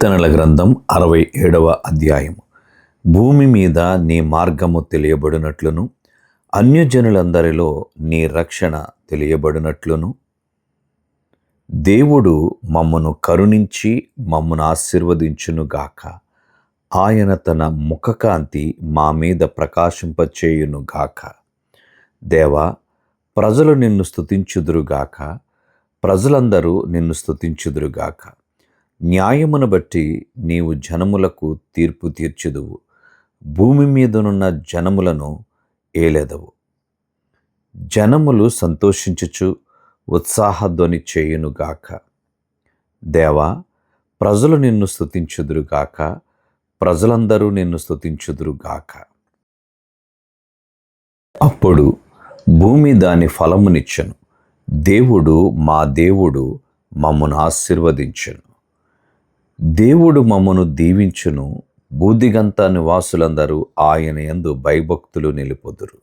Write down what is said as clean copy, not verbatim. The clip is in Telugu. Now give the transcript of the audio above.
కీర్తనల గ్రంథం 67వ అధ్యాయము. భూమి మీద నీ మార్గము తెలియబడినట్లును, అన్యజనులందరిలో నీ రక్షణ తెలియబడినట్లును, దేవుడు మమ్మను కరుణించి మమ్మను ఆశీర్వదించునుగాక. ఆయన తన ముఖకాంతి మా మీద ప్రకాశింపచేయునుగాక. దేవా, ప్రజలు నిన్ను స్తుతించుదురుగాక, ప్రజలందరూ నిన్ను స్తుతించుదురుగాక. న్యాయమును బట్టి నీవు జనములకు తీర్పు తీర్చుదువు, భూమి మీదనున్న జనములను ఏలెదవు. జనములు సంతోషించుచు ఉత్సాహధ్వని చేయునుగాక. దేవా, ప్రజలు నిన్ను స్తుతించుదురుగాక, ప్రజలందరూ నిన్ను స్తుతించుదురుగాక. అప్పుడు భూమి దాని ఫలమునిచ్చెను. దేవుడు మా దేవుడు మమ్మను ఆశీర్వదించెను. దేవుడు మమ్మను దీవించును, భూదిగంత నివాసులందరూ ఆయన యందు భయభక్తులు నిలుపుదురు.